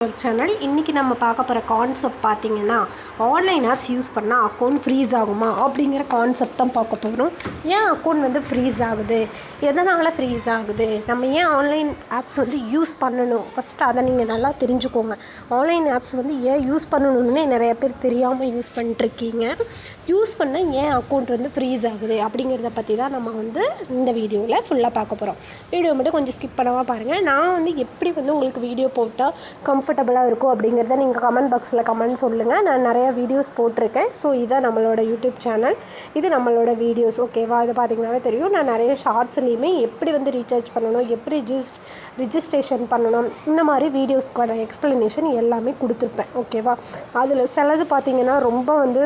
ஒரு சேனல். இன்றைக்கி நம்ம பார்க்க போகிற கான்செப்ட் பார்த்திங்கன்னா, ஆன்லைன் ஆப்ஸ் யூஸ் பண்ணால் அக்கௌண்ட் ஃப்ரீஸ் ஆகுமா அப்படிங்கிற கான்செப்ட் தான் பார்க்க போகிறோம். ஏன் அக்கௌண்ட் வந்து ஃப்ரீஸ் ஆகுது, எதனால் ஃப்ரீஸ் ஆகுது, நம்ம ஏன் ஆன்லைன் ஆப்ஸ் வந்து யூஸ் பண்ணணும், ஃபஸ்ட்டு அதை நீங்கள் நல்லா தெரிஞ்சுக்கோங்க. ஆன்லைன் ஆப்ஸ் வந்து ஏன் யூஸ் பண்ணணும்னு நிறைய பேர் தெரியாமல் யூஸ் பண்ணிட்டுருக்கீங்க. யூஸ் பண்ணால் ஏன் அக்கௌண்ட் வந்து ஃப்ரீஸ் ஆகுது அப்படிங்கிறத பற்றி தான் நம்ம வந்து இந்த வீடியோவில் ஃபுல்லாக பார்க்க போகிறோம். வீடியோ மட்டும் கொஞ்சம் ஸ்கிப் பண்ணாமல் பாருங்கள். நான் வந்து எப்படி வந்து உங்களுக்கு வீடியோ போட்டால் கம்ஃபர்டபுளாக இருக்கும் அப்படிங்கிறத நீங்கள் கமெண்ட் பாக்ஸில் கமெண்ட் சொல்லுங்கள். நான் நிறையா வீடியோஸ் போட்டிருக்கேன். ஸோ இதான் நம்மளோட யூடியூப் சேனல், இது நம்மளோட வீடியோஸ். ஓகேவா? இது பார்த்திங்கனாவே தெரியும். நான் நிறைய ஷார்ட்ஸ்லேயுமே எப்படி வந்து ரீசார்ஜ் பண்ணணும், எப்படி ரிஜிஸ்ட்ரேஷன் பண்ணணும், இந்த மாதிரி வீடியோஸ்க்கான எக்ஸ்ப்ளனேஷன் எல்லாமே கொடுத்துருப்பேன். ஓகேவா? அதில் சிலது பார்த்திங்கன்னா ரொம்ப வந்து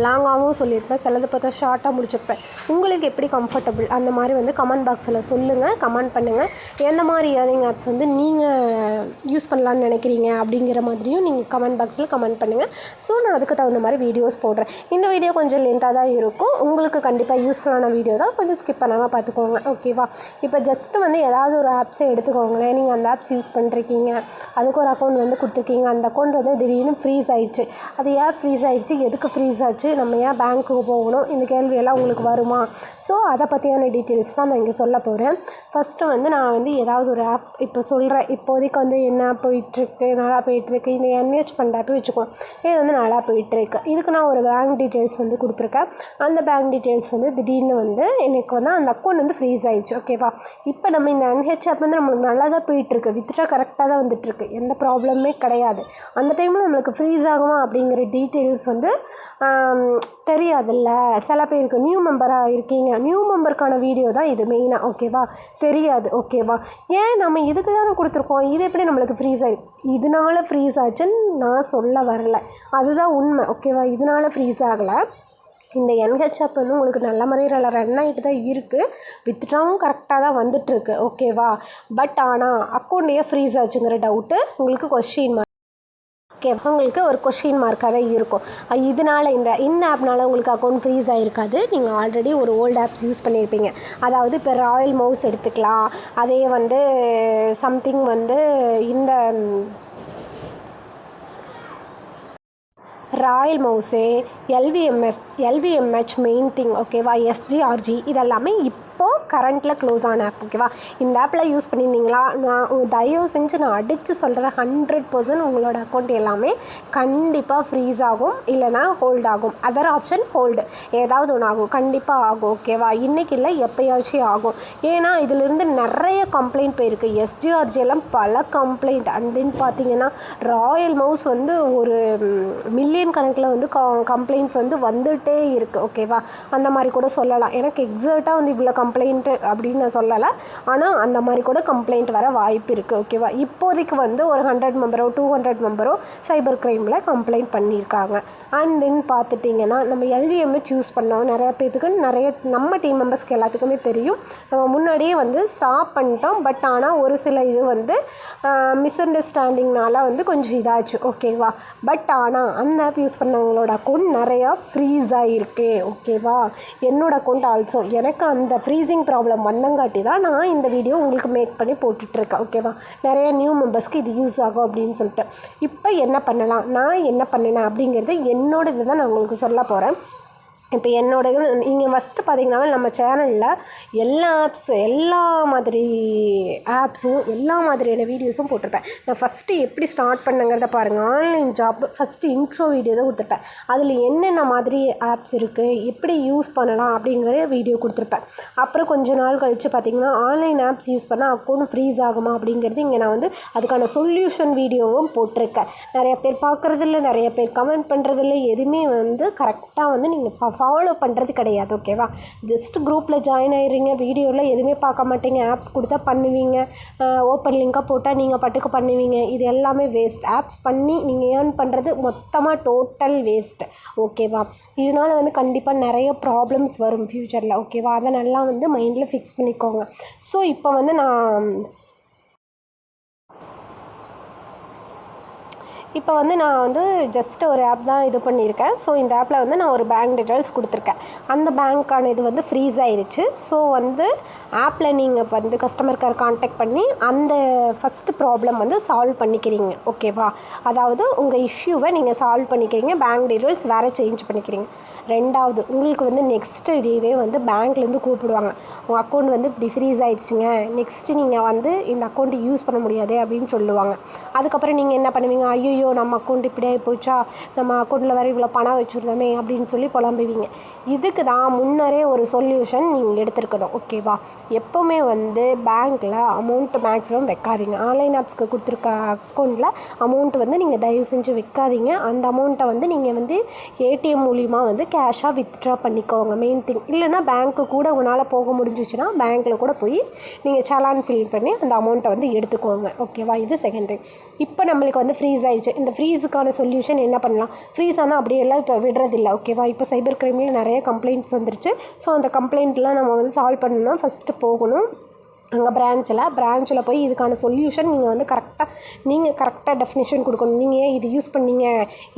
லாங்காகவும் சொல்லியிருப்பேன், சிலது பார்த்தா ஷார்ட்டாக முடிச்சிருப்பேன். உங்களுக்கு எப்படி கம்ஃபர்டபுள் அந்த மாதிரி வந்து கமெண்ட் பாக்ஸில் சொல்லுங்கள், கமெண்ட் பண்ணுங்கள். எந்த மாதிரி ஏர்னிங் ஆப்ஸ் வந்து நீங்கள் யூஸ் பண்ணலான்னு நினைக்கிறீங்க அப்படிங்கிற மாதிரியும் நீங்கள் கமெண்ட் பாக்ஸில் கமெண்ட் பண்ணுங்கள். ஸோ நான் அதுக்கு தகுந்த மாதிரி வீடியோஸ் போடுறேன். இந்த வீடியோ கொஞ்சம் லென்த்தாக தான் இருக்கும், உங்களுக்கு கண்டிப்பாக யூஸ்ஃபுல்லான வீடியோ தான், கொஞ்சம் ஸ்கிப் பண்ணாமல் பார்த்துக்கோங்க. ஓகேவா? இப்போ ஜஸ்ட்டு வந்து ஏதாவது ஒரு ஆப்ஸை எடுத்துக்கோங்களேன். நீங்கள் அந்த ஆப்ஸ் யூஸ் பண்ணுறீங்க, அதுக்கு ஒரு அக்கௌண்ட் வந்து கொடுத்துருக்கீங்க. அந்த அக்கௌண்ட் வந்து திடீர்னு ஃப்ரீஸ் ஆகிடுச்சு. அது ஏன் ஃப்ரீஸ் ஆகிடுச்சு, எதுக்கு ஃப்ரீஸ் ஆச்சு, நம்ம ஏன் பேங்க்குக்கு போகணும், இந்த கேள்வியெல்லாம் உங்களுக்கு வருமா? ஸோ அதை பற்றியான டீட்டெயில்ஸ் தான் நான் இங்கே சொல்ல போகிறேன். ஃபஸ்ட்டு வந்து நான் வந்து ஏதாவது ஒரு ஆப் இப்போ சொல்கிறேன். இப்போதைக்கு வந்து என்ன போயிட்டுருக்கு, நல்லா போயிட்டுருக்கு. இந்த என்ஹெச் ஃபண்ட் ஆப்பே வச்சுக்கோம். இது வந்து நல்லா போயிட்டுருக்கு. இதுக்கு நான் ஒரு பேங்க் டீட்டெயில்ஸ் வந்து கொடுத்துருக்கேன். அந்த பேங்க் டீட்டெயில்ஸ் வந்து திடீர்னு வந்து எனக்கு வந்து அந்த அக்கௌண்ட் வந்து ஃப்ரீஸ் ஆகிடுச்சு. ஓகேவா? இப்போ நம்ம இந்த என்ஹெச் ஆப் வந்து நம்மளுக்கு நல்லா தான் போயிட்டுருக்கு, வித்ட்ரா கரெக்டாக தான் வந்துட்டுருக்கு, எந்த ப்ராப்ளமே கிடையாது. அந்த டைமில் நம்மளுக்கு ஃப்ரீஸ் ஆகுமா அப்படிங்கிற டீட்டெயில்ஸ் வந்து தெரியாதுல்ல சில பேருக்கு. நியூ மெம்பராக இருக்கீங்க, நியூ மெம்பருக்கான வீடியோ தான் இது மெயினாக. ஓகேவா? தெரியாது. ஓகேவா? ஏன் நம்ம இதுக்கு தானே கொடுத்துருக்கோம், இது எப்படி நம்மளுக்கு ஃப்ரீஸ் ஆகி இதனால் ஃப்ரீஸ் ஆச்சுன்னு நான் சொல்ல வரல, அதுதான் உண்மை. ஓகேவா? இதனால் ஃப்ரீஸ் ஆகலை. இந்த என்ஹெச் ஆப் வந்து உங்களுக்கு நல்ல முறையில் ரன் ஆகிட்டு தான் இருக்குது, வித்ட்ராவும் கரெக்டாக தான் வந்துட்டுருக்கு. ஓகேவா? பட் ஆனால் அக்கௌண்ட் ஏன் ஃப்ரீஸ் ஆச்சுங்கிற டவுட்டு உங்களுக்கு கொஸ்டின் மார்க். ஓகே, உங்களுக்கு ஒரு கொஸ்டின் மார்க்காகவே இருக்கும். இதனால் இந்த ஆப்னால் உங்களுக்கு அக்கௌண்ட் ஃப்ரீஸ் ஆகிருக்காது. நீங்கள் ஆல்ரெடி ஒரு ஓல்டு ஆப்ஸ் யூஸ் பண்ணியிருப்பீங்க. அதாவது இப்போ ராயல் மவுஸ் எடுத்துக்கலாம், அதே வந்து சம்திங் வந்து இந்த Royal mouse, LVMH main thing. ஓகேவா? எஸ்ஜிஆர்ஜி இதெல்லாமே இப்போது கரண்ட்டில் க்ளோஸ் ஆன ஆப். ஓகேவா? இந்த ஆப்பில் யூஸ் பண்ணியிருந்தீங்களா, நான் தயவு செஞ்சு நான் அடித்து சொல்கிறேன், 100% உங்களோட அக்கௌண்ட் எல்லாமே கண்டிப்பாக ஃப்ரீஸ் ஆகும், இல்லைனா ஹோல்ட் ஆகும். அதர் ஆப்ஷன் ஹோல்டு, ஏதாவது ஒன்று ஆகும், கண்டிப்பாக ஆகும். ஓகேவா? இன்றைக்கி இல்லை, எப்போயாச்சும் ஆகும். ஏன்னா இதிலிருந்து நிறைய கம்ப்ளைண்ட் போயிருக்கு. எஸ்ஜிஆர்ஜி எல்லாம் பல கம்ப்ளைண்ட். அண்ட் தென் பார்த்தீங்கன்னா ராயல் மவுஸ் வந்து ஒரு மில்லியன் கணக்கில் வந்து கம்ப்ளைண்ட்ஸ் வந்து வந்துகிட்டே இருக்குது. ஓகேவா? அந்த மாதிரி கூட சொல்லலாம். எனக்கு எக்ஸாக்டாக வந்து இவ்வளோ கம்ப்ளைண்ட்டு அப்படின்னு நான் சொல்லலை, ஆனால் அந்த மாதிரி கூட கம்ப்ளைண்ட் வர வாய்ப்பு இருக்குது. ஓகேவா? இப்போதைக்கு வந்து ஒரு 100 மெம்பரோ 200 மெம்பரோ சைபர் க்ரைமில் கம்ப்ளைண்ட் பண்ணியிருக்காங்க. அண்ட் தென் பார்த்துட்டிங்கன்னா நம்ம எல்விஎம்ஹெச் யூஸ் பண்ணோம் நிறையா பேர்த்துக்கு, நிறைய நம்ம டீம் மெம்பர்ஸ்க்கு எல்லாத்துக்குமே தெரியும். நம்ம முன்னாடியே வந்து ஸ்டாப் பண்ணிட்டோம். பட் ஆனால் ஒரு சில இது வந்து மிஸ் அண்டர்ஸ்டாண்டிங்னால வந்து கொஞ்சம் இதாச்சு. ஓகேவா? பட் ஆனால் அந்த ஆப் யூஸ் பண்ணவங்களோட அக்கௌண்ட் நிறையா ஃப்ரீஸ் ஆகிருக்கு. ஓகேவா? என்னோடய அக்கௌண்ட் ஆல்சோ, எனக்கு அந்த ஃப்ரீசிங் ப்ராப்ளம் வந்தங்காட்டி தான் நான் இந்த வீடியோ உங்களுக்கு மேக் பண்ணி போட்டுட்ருக்கேன். ஓகேவா? நிறைய நியூ மெம்பர்ஸ்க்கு இது யூஸ் ஆகும் அப்படின்னு சொல்லிட்டு. இப்போ என்ன பண்ணலாம், நான் என்ன பண்ணினேன் அப்படிங்கிறது என்னோட இது தான் நான் உங்களுக்கு சொல்ல போகிறேன். இப்போ என்னோடய நீங்கள் ஃபஸ்ட்டு பார்த்தீங்கன்னா நம்ம சேனலில் எல்லா மாதிரி ஆப்ஸும் எல்லா மாதிரியான வீடியோஸும் போட்டிருப்பேன். நான் ஃபஸ்ட்டு எப்படி ஸ்டார்ட் பண்ணுங்கிறத பாருங்கள். Online job first intro video தான் கொடுத்துருப்பேன். அதில் என்னென்ன மாதிரி ஆப்ஸ் இருக்குது, எப்படி யூஸ் பண்ணலாம் அப்படிங்கிற வீடியோ கொடுத்துருப்பேன். அப்புறம் கொஞ்ச நாள் கழித்து பார்த்திங்கன்னா ஆன்லைன் ஆப்ஸ் யூஸ் பண்ணால் அக்கௌண்ட் ஃப்ரீஸ் ஆகுமா அப்படிங்கிறது இங்கே நான் வந்து அதுக்கான சொல்யூஷன் வீடியோவும் போட்டிருக்கேன். நிறைய பேர் பார்க்குறதில்ல, நிறைய பேர் கமெண்ட் பண்ணுறதில்ல, எதுவுமே வந்து கரெக்டாக வந்து நீங்கள் ஃபாலோ பண்ணுறது கிடையாது. ஓகேவா? ஜஸ்ட் குரூப்பில் ஜாயின் ஆகிடுறீங்க, வீடியோவில் எதுவுமே பார்க்க மாட்டீங்க, ஆப்ஸ் கொடுத்தா பண்ணுவீங்க, ஓப்பன் லிங்காக போட்டால் நீங்கள் பாட்டுக்கு பண்ணுவீங்க. இது எல்லாமே வேஸ்ட். ஆப்ஸ் பண்ணி நீங்கள் ஏர்ன் பண்ணுறது மொத்தமாக டோட்டல் வேஸ்ட். ஓகேவா? இதனால் வந்து கண்டிப்பாக நிறைய ப்ராப்ளம்ஸ் வரும் ஃப்யூச்சரில். ஓகேவா? அதை நல்லா வந்து மைண்டில் ஃபிக்ஸ் பண்ணிக்கோங்க. ஸோ இப்போ வந்து நான் இப்போ வந்து நான் வந்து ஜஸ்ட் ஒரு ஆப் தான் இது பண்ணியிருக்கேன். ஸோ இந்த ஆப்பில் வந்து நான் ஒரு பேங்க் டீட்டெயில்ஸ் கொடுத்துருக்கேன். அந்த பேங்க்கான இது வந்து ஃப்ரீஸ் ஆயிடுச்சு. ஸோ வந்து ஆப்பில் நீங்கள் வந்து கஸ்டமர் கேர் கான்டாக்ட் பண்ணி அந்த ஃபஸ்ட்டு ப்ராப்ளம் வந்து சால்வ் பண்ணிக்கிறீங்க. ஓகேவா? அதாவது உங்கள் இஷ்யூவை நீங்கள் சால்வ் பண்ணிக்கிறீங்க, பேங்க் டீட்டெயில்ஸ் வேறு சேஞ்ச் பண்ணிக்கிறீங்க. ரெண்டாவது, உங்களுக்கு வந்து நெக்ஸ்ட்டு டேவே வந்து பேங்க்லேருந்து கூப்பிடுவாங்க, உங்கள் அக்கௌண்ட் வந்து இப்படி ஃப்ரீஸ் ஆகிடுச்சிங்க, நெக்ஸ்ட்டு நீங்கள் வந்து இந்த அக்கௌண்ட்டு யூஸ் பண்ண முடியாது அப்படின்னு சொல்லுவாங்க. அதுக்கப்புறம் நீங்கள் என்ன பண்ணுவீங்க? ஐயோ நம்ம அக்கௌண்ட் இப்படி ஆகி போச்சா, நம்ம அக்கௌண்ட்டில் வேறு இவ்வளோ பணம் வச்சுருந்தோமே அப்படின்னு சொல்லி புலம்புவீங்க. இதுக்கு தான் முன்னரே ஒரு சொல்யூஷன் நீங்கள் எடுத்துருக்கணும். ஓகேவா? எப்போவுமே வந்து பேங்க்கில் அமௌண்ட்டு மேக்ஸிமம் வைக்காதீங்க. ஆன்லைன் ஆப்ஸ்க்கு கொடுத்துருக்க அக்கௌண்ட்டில் அமௌண்ட் வந்து நீங்கள் தயவு செஞ்சு வைக்காதீங்க. அந்த அமௌண்ட்டை வந்து நீங்கள் வந்து ஏடிஎம் மூலிமா வந்து கேஷாக வித்ட்ரா பண்ணிக்கோங்க, மெயின் திங். இல்லைனா பேங்க்கு கூட உங்களால் போக முடிஞ்சிச்சுன்னா பேங்க்கில் கூட போய் நீங்கள் சலான் ஃபில் பண்ணி அந்த அமௌண்ட்டை வந்து எடுத்துக்கோங்க. ஓகேவா? இது செகண்ட் திங். இப்போ நம்மளுக்கு வந்து ஃப்ரீஸ் ஆகிடுச்சு. இந்த ஃப்ரீஸுக்கான சொல்யூஷன் என்ன பண்ணலாம்? ஃப்ரீஸ் ஆனால் அப்படியெல்லாம் இப்போ விடுறதில்ல. ஓகேவா? இப்போ சைபர் கிரைமில் நிறைய கம்ப்ளைண்ட்ஸ் வந்துருச்சு. ஸோ அந்த கம்ப்ளைண்ட்லாம் நம்ம வந்து சால்வ் பண்ணணும்னா ஃபஸ்ட்டு போகணும் அங்கே பிரான்ச்சில் போய் இதுக்கான சொல்யூஷன் நீங்கள் கரெக்டாக டெஃபினேஷன் கொடுக்கணும். நீங்கள் ஏன் இது யூஸ் பண்ணீங்க,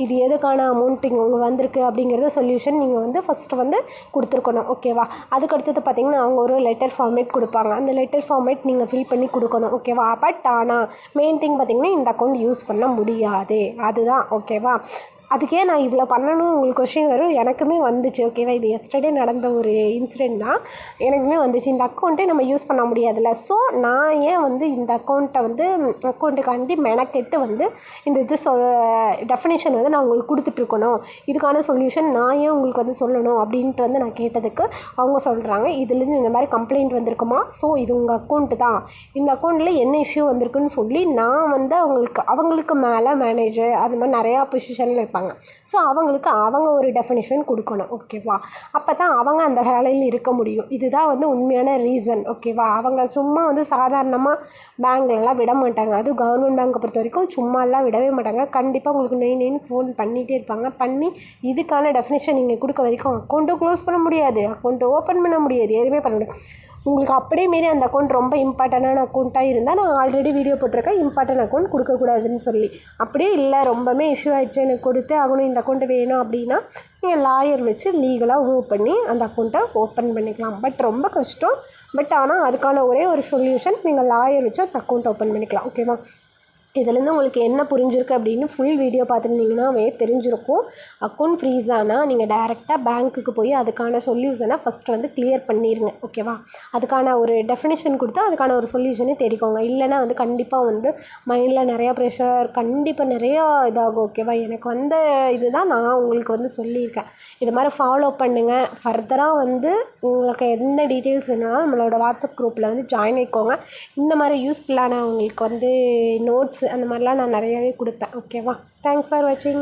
இது எதுக்கான அமௌண்ட் இங்கே வந்திருக்கு அப்படிங்கிறத சொல்யூஷன் நீங்கள் வந்து ஃபஸ்ட்டு வந்து கொடுத்துருக்கணும். ஓகேவா? அதுக்கடுத்தது பார்த்திங்கன்னா அவங்க ஒரு லெட்டர் ஃபார்மேட் கொடுப்பாங்க. அந்த லெட்டர் ஃபார்மேட் நீங்கள் ஃபில் பண்ணி கொடுக்கணும். ஓகேவா? பட் ஆனால் மெயின் திங் பார்த்திங்கன்னா இந்த அக்கௌண்ட் யூஸ் பண்ண முடியாது, அதுதான். ஓகேவா? அதுக்கே நான் இவ்வளோ பண்ணணும் உங்களுக்கு கொஸ்டின் வரும். எனக்குமே வந்துச்சு. ஓகேவா? இது எஸ்டர்டே நடந்த ஒரு இன்சிடெண்ட் தான். எனக்குமே வந்துச்சு. இந்த அக்கௌண்ட்டே நம்ம யூஸ் பண்ண முடியாதுல்ல. ஸோ நான் ஏன் வந்து இந்த அக்கௌண்ட்டுக்காண்டி மெனக்கெட்டு வந்து இந்த டெஃபினேஷன் வந்து நான் உங்களுக்கு கொடுத்துட்ருக்கணும், இதுக்கான சொல்யூஷன் நான் ஏன் உங்களுக்கு வந்து சொல்லணும் அப்படின்ட்டு வந்து நான் கேட்டதுக்கு அவங்க சொல்கிறாங்க, இதுலேருந்து இந்த மாதிரி கம்ப்ளைண்ட் வந்திருக்குமா, ஸோ இது உங்கள் அக்கௌண்ட்டு தான், இந்த அக்கௌண்ட்டில் என்ன இஷ்யூ வந்திருக்குன்னு சொல்லி நான் வந்து அவங்களுக்கு மேலே மேனேஜர் அது மாதிரி நிறையா பொசிஷனில் இருப்பாங்க. ஸோ அவங்க ஒரு டெஃபினிஷன் கொடுக்கணும். ஓகேவா? அப்போ தான் அவங்க அந்த வேலையில் இருக்க முடியும். இதுதான் வந்து உண்மையான ரீசன். ஓகேவா? அவங்க சும்மா வந்து சாதாரணமாக பேங்க்லலாம் விட மாட்டாங்க. அதுவும் கவர்மெண்ட் பேங்க்கை பொறுத்த வரைக்கும் சும்மாலாம் விடவே மாட்டாங்க. கண்டிப்பாக உங்களுக்கு 9 ஃபோன் பண்ணிகிட்டே இருப்பாங்க. பண்ணி இதுக்கான டெஃபினிஷன் நீங்கள் கொடுக்க வரைக்கும் அக்கௌண்ட்டும் க்ளோஸ் பண்ண முடியாது, அக்கௌண்ட்டு ஓப்பன் பண்ண முடியாது, எதுவுமே பண்ண முடியாது. உங்களுக்கு அப்படியே மீறி அந்த அக்கௌண்ட் ரொம்ப இம்பார்ட்டண்டான அக்கௌண்ட்டாக இருந்தால் நான் ஆல்ரெடி வீடியோ போட்டிருக்கேன், இம்பார்ட்டன்ட் அக்கௌண்ட் கொடுக்கக்கூடாதுன்னு சொல்லி. அப்படியே இல்லை ரொம்பவே இஷ்யூ ஆகிடுச்சு, எனக்கு கொடுத்து ஆகணும், இந்த அக்கௌண்ட்டு வேணும் அப்படின்னா நீங்கள் லாயர் வச்சு லீகலாக மூவ் பண்ணி அந்த அக்கௌண்ட்டை ஓப்பன் பண்ணிக்கலாம். பட் ரொம்ப கஷ்டம். பட் ஆனால் அதுக்கான ஒரே ஒரு சொல்யூஷன், நீங்கள் லாயர் வச்சு அந்த அக்கௌண்ட் ஓப்பன் பண்ணிக்கலாம். ஓகேவா? இதுலேருந்து உங்களுக்கு என்ன புரிஞ்சிருக்கு அப்படின்னு ஃபுல் வீடியோ பார்த்துருந்தீங்கன்னாவே தெரிஞ்சிருக்கும். அக்கௌண்ட் ஃப்ரீஸ் ஆனால் நீங்கள் டைரெக்டாக பேங்க்குக்கு போய் அதுக்கான சொல்யூஷனை ஃபஸ்ட்டு வந்து கிளியர் பண்ணிடுங்க. ஓகேவா? அதுக்கான ஒரு டெஃபினேஷன் கொடுத்து அதுக்கான ஒரு சொல்யூஷனே தேடிக்கோங்க. இல்லைனா வந்து கண்டிப்பாக வந்து மைண்டில் நிறையா ப்ரெஷர், கண்டிப்பாக நிறையா இதாகும். ஓகேவா? எனக்கு வந்த இதுதான் நான் உங்களுக்கு வந்து சொல்லியிருக்கேன். இது மாதிரி ஃபாலோ பண்ணுங்கள். ஃபர்தராக வந்து உங்களுக்கு எந்த டீட்டெயில்ஸ் வேணுனாலும் நம்மளோட வாட்ஸ்அப் குரூப்பில் வந்து ஜாயின் ஆகிக்கோங்க. இந்த மாதிரி யூஸ்ஃபுல்லான உங்களுக்கு வந்து நோட்ஸ் அந்த மாதிரிலாம் நான் நிறையாவே கொடுப்பேன். ஓகேவா? தேங்க்ஸ் ஃபார் வாட்சிங்.